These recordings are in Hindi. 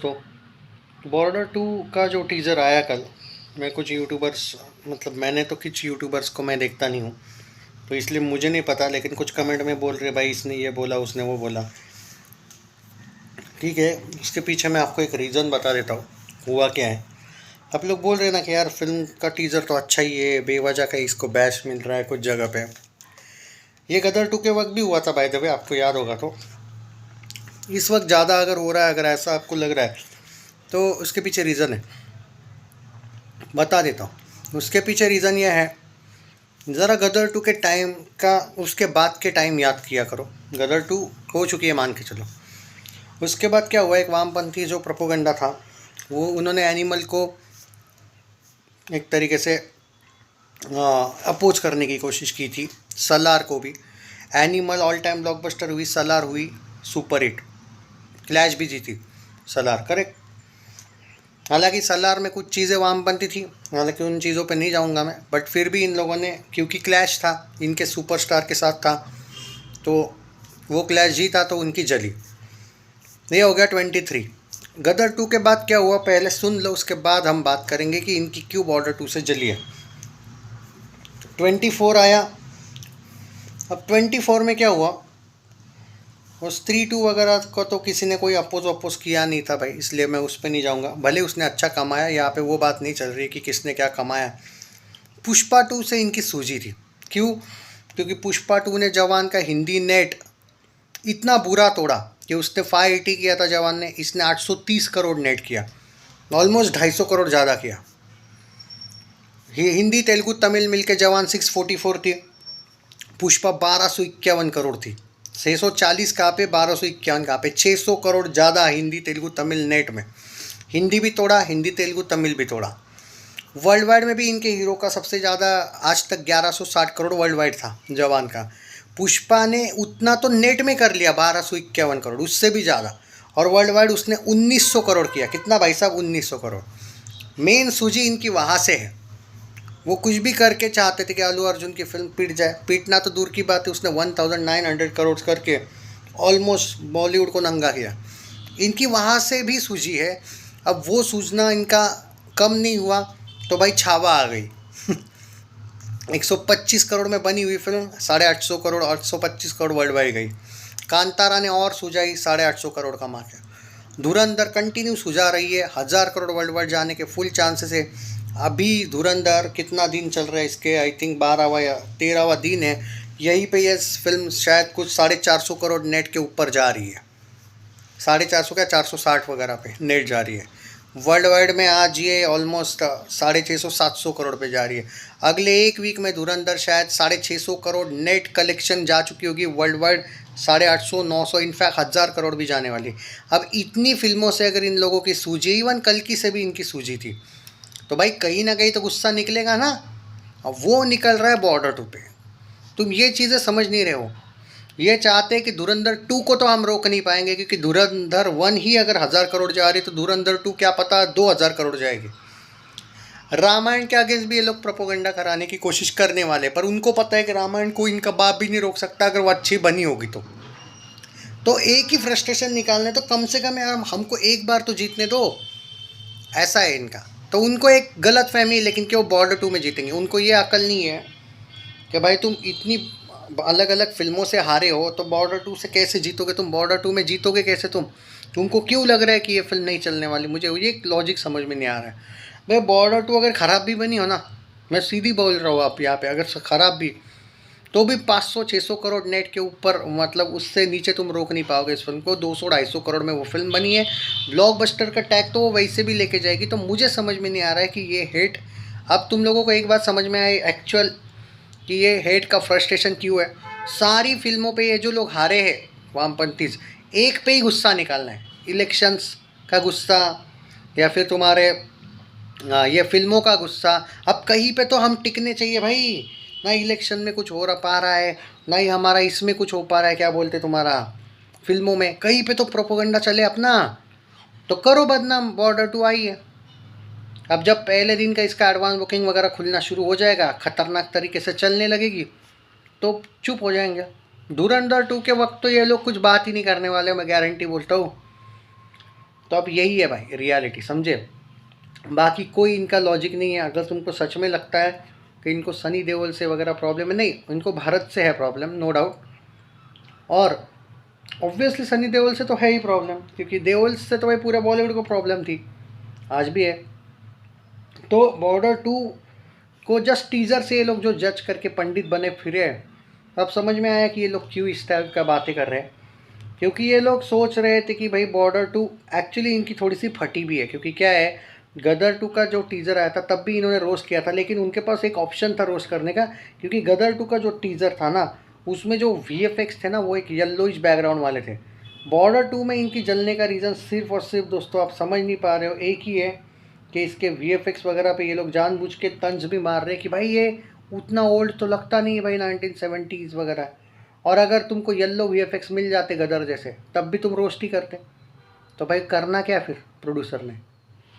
दोस्तों, बॉर्डर टू का जो टीज़र आया कल, मैं कुछ यूट्यूबर्स मतलब मैंने तो कुछ यूट्यूबर्स को मैं देखता नहीं हूँ, तो इसलिए मुझे नहीं पता, लेकिन कुछ कमेंट में बोल रहे भाई इसने ये बोला उसने वो बोला। ठीक है, इसके पीछे मैं आपको एक रीज़न बता देता हूँ हुआ क्या है। आप लोग बोल रहे हैं ना कि यार फिल्म का टीज़र तो अच्छा ही है, बेवजह का इसको बैश मिल रहा है कुछ जगह पे। ये गदर टू के वक्त भी हुआ था बाय द वे, आपको याद होगा तो। इस वक्त ज़्यादा अगर हो रहा है, अगर ऐसा आपको लग रहा है, तो उसके पीछे रीज़न है, बता देता हूँ। उसके पीछे रीज़न ये है, ज़रा गदर टू के टाइम का उसके बाद के टाइम याद किया करो। गदर टू हो चुकी है मान के चलो, उसके बाद क्या हुआ, एक वामपंथी जो प्रोपोगंडा था वो उन्होंने एनिमल को एक तरीके से अपोज करने की कोशिश की थी। सलार को भी, एनिमल ऑल टाइम ब्लॉकबस्टर हुई, सलार हुई सुपर हिट, क्लैश भी जीती सलार, करेक्ट। हालांकि सलार में कुछ चीज़ें वामपंथी थी, हालांकि उन चीज़ों पे नहीं जाऊंगा मैं, बट फिर भी इन लोगों ने, क्योंकि क्लैश था इनके सुपरस्टार के साथ था, तो वो क्लैश जीता तो उनकी जली। ये हो गया 23। गदर टू के बाद क्या हुआ पहले सुन लो, उसके बाद हम बात करेंगे कि इनकी क्यों बॉर्डर टू से जली है। 24 आया। अब 24 में क्या हुआ, वो स्त्री टू वगैरह को तो किसी ने कोई अपोज किया नहीं था भाई, इसलिए मैं उस पर नहीं जाऊंगा। भले उसने अच्छा कमाया, यहाँ पे वो बात नहीं चल रही कि किसने क्या कमाया। पुष्पा टू से इनकी सूझी थी, क्यों? क्योंकि पुष्पा टू ने जवान का हिंदी नेट इतना बुरा तोड़ा कि उसने 580 किया था जवान ने, इसने 830 करोड़ नेट किया, ऑलमोस्ट 250 करोड़ ज़्यादा किया। हिंदी तेलुगु तमिल मिलके जवान 644 थी, पुष्पा 1251 करोड़ थी। 640 कहाँ पे, 1251 कहाँ पे, 600 करोड़ ज़्यादा हिंदी तेलुगु तमिल नेट में। हिंदी भी तोड़ा, हिंदी तेलुगु तमिल भी तोड़ा। वर्ल्ड वाइड में भी इनके हीरो का सबसे ज़्यादा आज तक 1160 करोड़ वर्ल्ड वाइड था जवान का। पुष्पा ने उतना तो नेट में कर लिया, 1251 करोड़, उससे भी ज़्यादा। और वर्ल्ड वाइड उसने 1900 करोड़ किया। कितना भाई साहब, 1900 करोड़। मेन सूजी इनकी वहाँ से है। वो कुछ भी करके चाहते थे कि अल्लू अर्जुन की फिल्म पिट जाए, पिटना तो दूर की बात है, उसने 1900 करोड़ करके ऑलमोस्ट बॉलीवुड को नंगा किया। इनकी वहाँ से भी सूझी है। अब वो सूझना इनका कम नहीं हुआ तो भाई छावा आ गई। 125 करोड़ में बनी हुई film 850 crore, 825 crore world wide गई। कांतारा ने और सूझाई, 850 करोड़ कमा के। धुरंधर कंटिन्यू सुझा रही है, 1000 करोड़ वर्ल्ड वाइड जाने के फुल चांसेस है। अभी धुरंधर कितना दिन चल रहा है इसके, आई थिंक 12वां या 13वां दिन है, यहीं पे ये फिल्म शायद कुछ 450 करोड़ नेट के ऊपर जा रही है। 450 क्या 460 वगैरह पे नेट जा रही है। वर्ल्ड वाइड में आज ये ऑलमोस्ट 650-700 करोड़ पे जा रही है। अगले एक वीक में धुरंधर शायद 650 करोड़ नेट कलेक्शन जा चुकी होगी वर्ल्ड वाइड, 850, 900, इनफैक्ट 1000 करोड़ भी जाने वाली। अब इतनी फिल्मों से अगर इन लोगों की सूझी, इवन कल की से भी इनकी सूझी थी, तो भाई कहीं ना कहीं तो गुस्सा निकलेगा ना। अब वो निकल रहा है बॉर्डर टू पे। तुम ये चीज़ें समझ नहीं रहे हो। ये चाहते हैं कि धुरंधर 2 को तो हम रोक नहीं पाएंगे, क्योंकि धुरंधर 1 ही अगर 1000 करोड़ जा रही तो धुरंधर 2 क्या पता 2000 करोड़ जाएगी। रामायण के अगेंस्ट भी ये लोग प्रोपोगंडा कराने की कोशिश करने वाले, पर उनको पता है कि रामायण को इनका बाप भी नहीं रोक सकता अगर वो अच्छी बनी होगी तो एक ही फ्रस्ट्रेशन निकालने, तो कम से कम यार हमको एक बार तो जीतने दो, ऐसा है इनका। तो उनको एक गलत फहमी है, लेकिन कि वो बॉर्डर 2 में जीतेंगे। उनको ये अकल नहीं है कि भाई तुम इतनी अलग अलग फिल्मों से हारे हो तो बॉर्डर 2 से कैसे जीतोगे, तुम बॉर्डर 2 में जीतोगे कैसे तुमको क्यों लग रहा है कि ये फिल्म नहीं चलने वाली। मुझे ये लॉजिक समझ में नहीं आ रहा है भाई। बॉर्डर 2 अगर ख़राब भी बनी हो ना, मैं सीधी बोल रहा हूँ आप यहाँ पे, अगर ख़राब भी तो भी 500-600 करोड़ नेट के ऊपर, मतलब उससे नीचे तुम रोक नहीं पाओगे इस फिल्म को। 200-250 करोड़ में वो फिल्म बनी है, ब्लॉकबस्टर का टैग तो वो वैसे भी लेके जाएगी। तो मुझे समझ में नहीं आ रहा है कि ये हेट, अब तुम लोगों को एक बात समझ में आई एक्चुअल कि ये हेट का फ्रस्ट्रेशन क्यों है। सारी फिल्मों पे ये जो लोग हारे हैं वामपंथीज, एक पे ही गुस्सा निकालना है, इलेक्शंस का गुस्सा या फिर तुम्हारे ये फिल्मों का गुस्सा। अब कहीं पे तो हम टिकने चाहिए भाई, ना इलेक्शन में कुछ हो पा रहा है, ना ही हमारा इसमें कुछ हो पा रहा है, क्या बोलते तुम्हारा फिल्मों में, कहीं पे तो प्रोपोगंडा चले अपना, तो करो बदनाम। बॉर्डर 2 आई है, अब जब पहले दिन का इसका एडवांस बुकिंग वगैरह खुलना शुरू हो जाएगा, ख़तरनाक तरीके से चलने लगेगी, तो चुप हो जाएंगे। धुरंधर 2 के वक्त तो ये लोग कुछ बात ही नहीं करने वाले, मैं गारंटी बोलता हूँ। तो अब यही है भाई रियलिटी, समझे। बाकी कोई इनका लॉजिक नहीं है। अगर तुमको सच में लगता है कि इनको सनी देओल से वगैरह प्रॉब्लम है, नहीं, इनको भारत से है प्रॉब्लम, नो डाउट। और ऑब्वियसली सनी देओल से तो है ही प्रॉब्लम, क्योंकि देओल से तो भाई पूरे बॉलीवुड को प्रॉब्लम थी, आज भी है। तो बॉर्डर 2 को जस्ट टीज़र से ये लोग जो जज करके पंडित बने फिरे हैं, अब समझ में आया कि ये लोग क्यों इस टाइप का बातें कर रहे हैं। क्योंकि ये लोग सोच रहे थे कि भाई बॉर्डर 2 एक्चुअली इनकी थोड़ी सी फटी भी है, क्योंकि क्या है, गदर 2 का जो टीज़र आया था तब भी इन्होंने रोस्ट किया था, लेकिन उनके पास एक ऑप्शन था रोस्ट करने का, क्योंकि गदर 2 का जो टीज़र था ना, उसमें जो VFX थे ना वो एक येलोइश बैकग्राउंड वाले थे। बॉर्डर 2 में इनकी जलने का रीज़न सिर्फ और सिर्फ दोस्तों आप समझ नहीं पा रहे हो, एक ही है कि इसके VFX वगैरह पे ये लोग जानबूझ के तंज भी मार रहे हैं कि भाई ये उतना ओल्ड तो लगता नहीं है भाई, 1970s वगैरह। और अगर तुमको येलो VFX मिल जाते गदर जैसे, तब भी तुम रोस्ट ही करते। तो भाई करना क्या फिर प्रोड्यूसर ने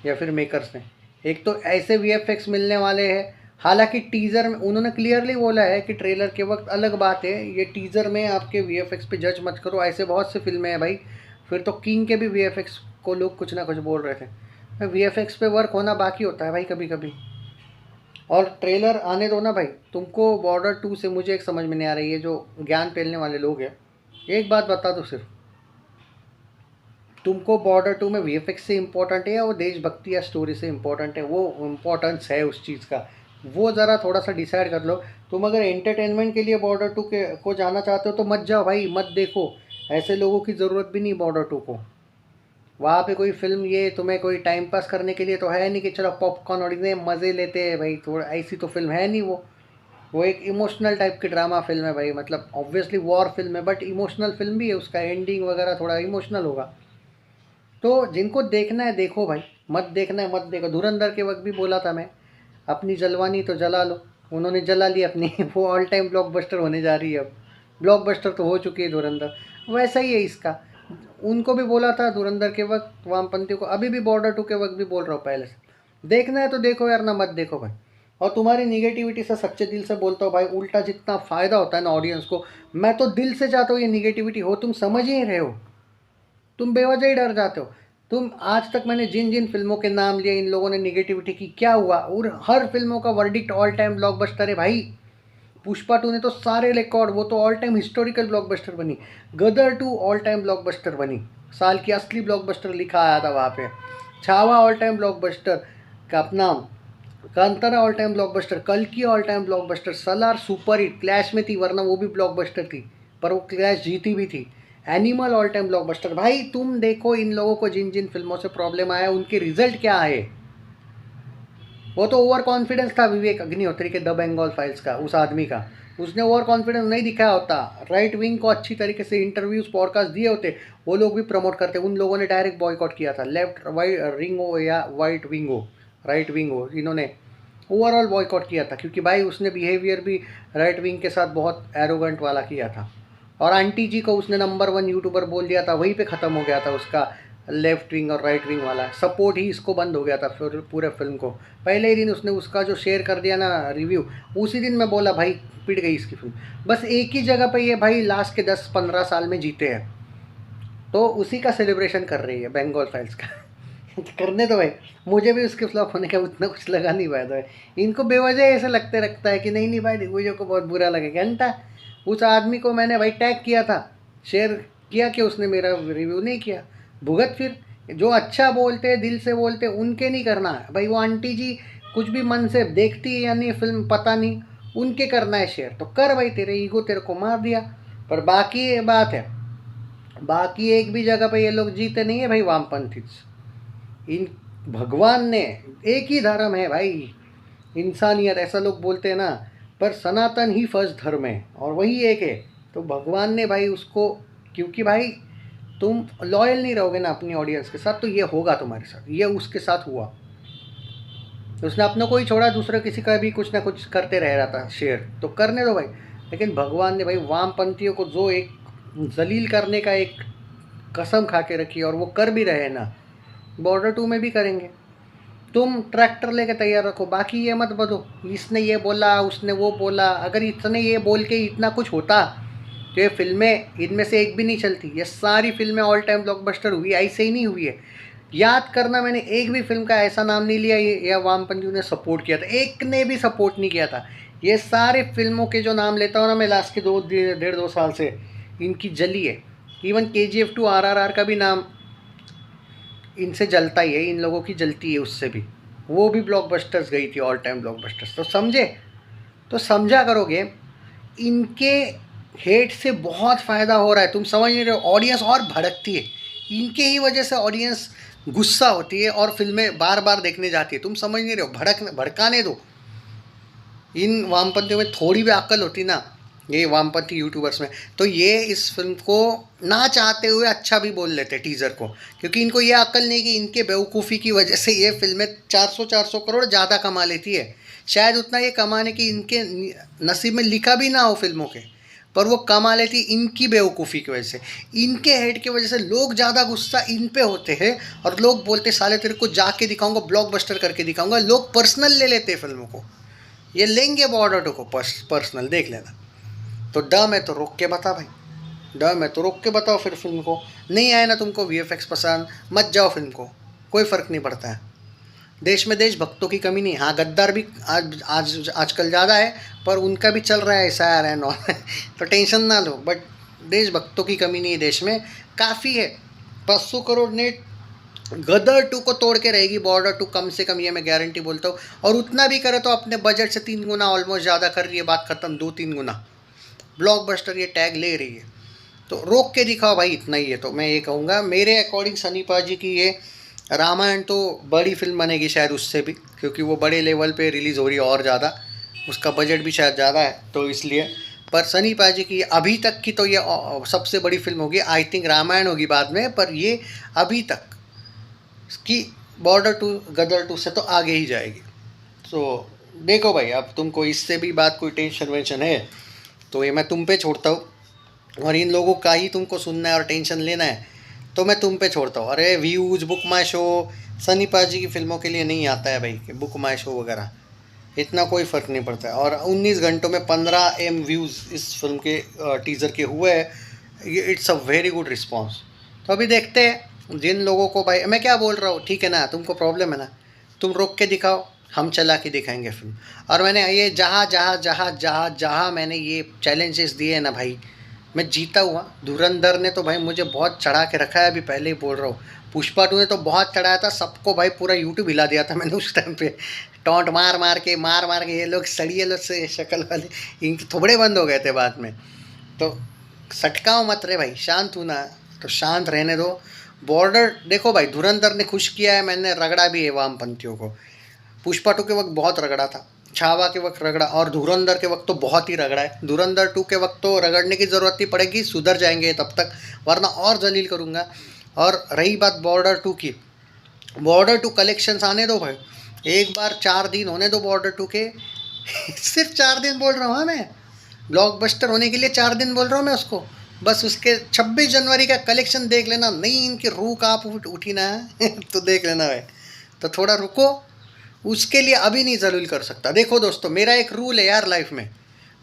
या फिर मेकर्स ने। एक तो ऐसे VFX मिलने वाले हैं, हालांकि टीज़र में उन्होंने क्लियरली बोला है कि ट्रेलर के वक्त अलग बात है, ये टीज़र में आपके VFX पे जज मत करो। ऐसे बहुत से फिल्में हैं भाई, फिर तो किंग के भी VFX को लोग कुछ ना कुछ बोल रहे थे। VFX पे वर्क होना बाकी होता है भाई कभी कभी। और ट्रेलर आने दो ना भाई। तुमको बॉर्डर 2 से मुझे एक समझ में नहीं आ रही है, जो ज्ञान पेलने वाले लोग हैं, एक बात बता दो सिर्फ, तुमको बॉर्डर 2 में VFX से इम्पोर्टेंट है या वो देशभक्ति या स्टोरी से इम्पोर्टेंट है, वो इम्पोर्टेंस है उस चीज़ का, वो ज़रा थोड़ा सा डिसाइड कर लो। तुम अगर एंटरटेनमेंट के लिए बॉर्डर 2 को जाना चाहते हो तो मत जाओ भाई, मत देखो। ऐसे लोगों की ज़रूरत भी नहीं बॉर्डर 2 को। वहाँ पे कोई फिल्म ये तुम्हें कोई टाइम पास करने के लिए तो है नहीं कि चलो पॉपकॉर्न और इतने मज़े लेते हैं भाई, थोड़ा ऐसी तो फिल्म है नहीं वो एक इमोशनल टाइप की ड्रामा फिल्म है भाई। मतलब ऑब्वियसली वॉर फिल्म है बट इमोशनल फिल्म भी है, उसका एंडिंग वगैरह थोड़ा इमोशनल होगा। तो जिनको देखना है देखो भाई, मत देखना है मत देखो। धुरंधर के वक्त भी बोला था मैं, अपनी जलवानी तो जला लो, उन्होंने जला ली अपनी वो ऑल टाइम ब्लॉकबस्टर होने जा रही है अब, ब्लॉकबस्टर तो हो चुकी है धुरंधर। वैसा ही है इसका, उनको भी बोला था धुरंधर के वक्त वामपंथियों को, अभी भी बॉर्डर 2 के वक्त भी बोल रहा हूँ पहले से। देखना है तो देखो यार, ना मत देखो भाई। और तुम्हारी निगेटिविटी से सच्चे दिल से बोलता हूँ भाई, उल्टा जितना फ़ायदा होता है ना ऑडियंस को, मैं तो दिल से चाहता हूँ ये निगेटिविटी हो। तुम समझ ही नहीं रहे हो, तुम बेवजह ही डर जाते हो। तुम आज तक मैंने जिन जिन फिल्मों के नाम लिए, इन लोगों ने निगेटिविटी की, क्या हुआ? और हर फिल्मों का वर्डिक्ट ऑल टाइम ब्लॉकबस्टर है भाई। पुष्पा 2 ने तो सारे रिकॉर्ड, वो तो ऑल टाइम हिस्टोरिकल ब्लॉकबस्टर बनी। गदर 2 ऑल टाइम ब्लॉकबस्टर बनी, साल की असली ब्लॉकबस्टर लिखा आया था वहाँ पे। छावा ऑल टाइम ब्लॉकबस्टर का अपना, कांतारा ऑल टाइम ब्लॉकबस्टर, कल्कि all time blockbuster, Salaar super hit, clash में थी वरना वो भी ब्लॉकबस्टर थी, पर वो क्लैश जीती भी थी। Animal all time blockbuster. भाई तुम देखो इन लोगों को जिन जिन फिल्मों से प्रॉब्लम आया उनके रिजल्ट क्या है। वो तो ओवर कॉन्फिडेंस था विवेक अग्निहोत्री के द बंगाल फाइल्स का, उस आदमी का, उसने ओवर कॉन्फिडेंस नहीं दिखाया होता। राइट विंग को अच्छी तरीके से इंटरव्यूज पॉडकास्ट दिए होते, वो लोग भी प्रमोट करते। उन लोगों ने डायरेक्ट बॉयकॉट किया था, लेफ्ट वाइट रिंग हो या वाइट विंग हो, राइट विंग हो, इन्होंने ओवरऑल बॉयकॉट किया था, क्योंकि भाई उसने बिहेवियर भी राइट विंग के साथ बहुत एरोगेंट वाला किया था। और आंटी जी को उसने नंबर 1 यूट्यूबर बोल दिया था, वहीं पे ख़त्म हो गया था उसका लेफ्ट विंग और राइट विंग वाला सपोर्ट ही, इसको बंद हो गया था फिर पूरे फिल्म को। पहले ही दिन उसने उसका जो शेयर कर दिया ना रिव्यू, उसी दिन मैं बोला भाई पिट गई इसकी फिल्म। बस एक ही जगह पे ये भाई लास्ट के 10-15 साल में जीते हैं, तो उसी का सेलिब्रेशन कर रही है बंगाल फाइल्स का करने दो भाई, मुझे भी उसके फ्लॉप होने का उतना कुछ लगा नहीं पाया था। इनको बेवजह ऐसे लगते रखता है कि नहीं नहीं भाई दिग्विजय को बहुत बुरा लगेगा। घंटा उस आदमी को मैंने भाई टैग किया था, शेयर किया कि उसने मेरा रिव्यू नहीं किया। भुगत फिर, जो अच्छा बोलते दिल से बोलते उनके नहीं करना है भाई। वो आंटी जी कुछ भी मन से देखती है या नहीं फिल्म पता नहीं, उनके करना है शेयर, तो कर भाई, तेरे ईगो तेरे को मार दिया। पर बाकी ये बात है, बाकी एक भी जगह पे ये लोग जीते नहीं है भाई वामपंथी। इन भगवान ने, एक ही धर्म है भाई, इंसानियत ऐसा लोग बोलते हैं ना, पर सनातन ही फर्स्ट धर्म है और वही एक है। तो भगवान ने भाई उसको, क्योंकि भाई तुम लॉयल नहीं रहोगे ना अपनी ऑडियंस के साथ, तो ये होगा तुम्हारे साथ, ये उसके साथ हुआ। उसने अपना कोई छोड़ा, दूसरा किसी का भी कुछ ना कुछ करते रह रहा था शेयर, तो करने दो भाई। लेकिन भगवान ने भाई वामपंथियों को जो एक जलील करने का एक कसम खा के रखी, और वो कर भी रहे ना, बॉर्डर 2 में भी करेंगे। तुम ट्रैक्टर लेके तैयार रखो, बाकी ये मत बदो इसने ये बोला उसने वो बोला। अगर इतने ये बोल के इतना कुछ होता तो ये फिल्में इनमें से एक भी नहीं चलती। ये सारी फिल्में ऑल टाइम ब्लॉकबस्टर हुई, ऐसे ही नहीं हुई है। याद करना, मैंने एक भी फिल्म का ऐसा नाम नहीं लिया ये या वामपंथियों ने सपोर्ट किया था, एक ने भी सपोर्ट नहीं किया था। ये सारे फिल्मों के जो नाम लेता हूँ ना मैं लास्ट के 2 साल से, इनकी जली है। इवन KGF 2 RRR का भी नाम इनसे जलता ही है, इन लोगों की जलती है उससे भी। वो भी ब्लॉकबस्टर्स गई थी, ऑल टाइम ब्लॉकबस्टर्स। तो समझे, तो समझा करोगे, इनके हेट से बहुत फ़ायदा हो रहा है, तुम समझ नहीं रहे हो। ऑडियंस और भड़कती है, इनके ही वजह से ऑडियंस गुस्सा होती है और फिल्में बार बार देखने जाती है। तुम समझ नहीं रहे हो, भड़काने दो। इन वामपंथियों में थोड़ी भी अक्ल होती ना, ये वामपंथी यूट्यूबर्स में, तो ये इस फिल्म को ना चाहते हुए अच्छा भी बोल लेते टीज़र को, क्योंकि इनको ये अक्ल नहीं कि इनके बेवकूफ़ी की वजह से ये फिल्में 400 करोड़ ज़्यादा कमा लेती है। शायद उतना ये कमाने की इनके नसीब में लिखा भी ना हो फिल्मों के, पर वो कमा लेती इनकी बेवकूफ़ी की वजह से। इनके हेड की वजह से लोग ज़्यादा गुस्सा इन पे होते हैं और लोग बोलते साले तेरे को जाके दिखाऊंगा, ब्लॉकबस्टर करके दिखाऊंगा। लोग पर्सनल ले लेते हैं फिल्मों को, ये लेंगे बॉर्डर टू को पर्सनल, देख लेना। तो डम है तो रोक के बता भाई, डम है तो रोक के बताओ फिर फिल्म को। नहीं आए ना तुमको VFX पसंद, मत जाओ फिल्म को, कोई फ़र्क नहीं पड़ता है। देश में देशभक्तों की कमी नहीं। हाँ, गद्दार भी आजकल ज़्यादा है, पर उनका भी चल रहा है SIR एंड ऑल तो टेंशन ना लो, बट देशभक्तों की कमी नहीं है देश में, काफ़ी है। 500 करोड़ नेट गदर 2 को तोड़ के रहेगी बॉर्डर 2, कम से कम, ये मैं गारंटी बोलता हूँ। और उतना भी करे तो अपने बजट से 3 गुना ऑलमोस्ट ज़्यादा कर रही है, बात ख़त्म। 2-3 गुना ब्लॉकबस्टर ये टैग ले रही है, तो रोक के दिखाओ भाई, इतना ही है। तो मैं ये कहूँगा मेरे अकॉर्डिंग सनी पाजी की ये रामायण तो बड़ी फिल्म बनेगी शायद उससे भी, क्योंकि वो बड़े लेवल पे रिलीज़ हो रही है और ज़्यादा, उसका बजट भी शायद ज़्यादा है, तो इसलिए। पर सनी पाजी की अभी तक की तो ये सबसे बड़ी फिल्म होगी। आई थिंक रामायण होगी बाद में, पर ये अभी तक की बॉर्डर टू गदर 2 से तो आगे ही जाएगी। तो देखो भाई, अब तुमको इससे भी बात कोई टेंशन वेंशन है तो ये मैं तुम पे छोड़ता हूँ, और इन लोगों का ही तुमको सुनना है और टेंशन लेना है तो मैं तुम पे छोड़ता हूँ। अरे व्यूज़, बुक माई शो, सनी पाजी की फिल्मों के लिए नहीं आता है भाई कि बुक माई शो वगैरह, इतना कोई फ़र्क नहीं पड़ता है। और 19 घंटों में 15M व्यूज़ इस फिल्म के टीज़र के हुए हैं, ये it's a very good response. तो अभी देखते हैं जिन लोगों को, भाई मैं क्या बोल रहा हूँ, ठीक है ना, तुमको प्रॉब्लम है ना, तुम रोक के दिखाओ, हम चला के दिखाएंगे फिल्म। और मैंने ये जहाँ मैंने ये चैलेंजेस दिए हैं ना भाई, मैं जीता हुआ। धुरंधर ने तो भाई मुझे बहुत चढ़ा के रखा है, अभी पहले ही बोल रहा हूँ। पुष्पा 2 ने तो बहुत चढ़ाया था सबको भाई, पूरा यूट्यूब हिला दिया था मैंने उस टाइम पे। टॉन्ट मार के ये लोग सड़िए लोग से शक्ल वाले, इनके थोबड़े बंद हो गए थे बाद में। तो सटकाओ मत रे भाई, शांत हूँ ना, तो शांत रहने दो। बॉर्डर देखो भाई, धुरंधर ने खुश किया है, मैंने रगड़ा भी है वामपंथियों को। पुष्पा 2 के वक्त बहुत रगड़ा था, छावा के वक्त रगड़ा, और धुरंधर के वक्त तो बहुत ही रगड़ा है। धुरंधर 2 के वक्त तो रगड़ने की ज़रूरत ही पड़ेगी, सुधर जाएंगे तब तक, वरना और जलील करूँगा। और रही बात बॉर्डर 2 की, बॉर्डर 2 कलेक्शंस आने दो भाई, एक बार 4 दिन होने दो बॉर्डर 2 के सिर्फ 4 दिन बोल रहा हूँ। हाँ, मैं ब्लॉकबस्टर होने के लिए 4 दिन बोल रहा हूँ मैं उसको। बस उसके 26 जनवरी का कलेक्शन देख लेना, नहीं इनकी रूह काँप उठी ना तो देख लेना भाई। तो थोड़ा रुको, उसके लिए अभी नहीं जलील कर सकता। देखो दोस्तों, मेरा एक रूल है यार लाइफ में,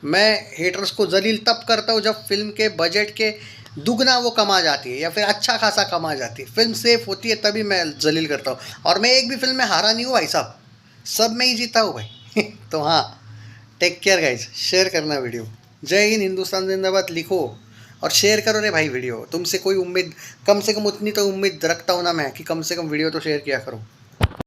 मैं हेटर्स को जलील तब करता हूँ जब फिल्म के बजट के दुगना वो कमा जाती है, या फिर अच्छा खासा कमा जाती है, फिल्म सेफ होती है, तभी मैं जलील करता हूँ। और मैं एक भी फिल्म में हारा नहीं हूँ भाई साहब, सब में ही जीता हूँ भाई तो हाँ, टेक केयर गाइज, शेयर करना वीडियो। जय हिंद, हिंदुस्तान जिंदाबाद लिखो और शेयर करो रे भाई वीडियो। तुमसे कोई उम्मीद, कम से कम उतनी तो उम्मीद रखता हूँ ना मैं, कि कम से कम वीडियो तो शेयर किया करो।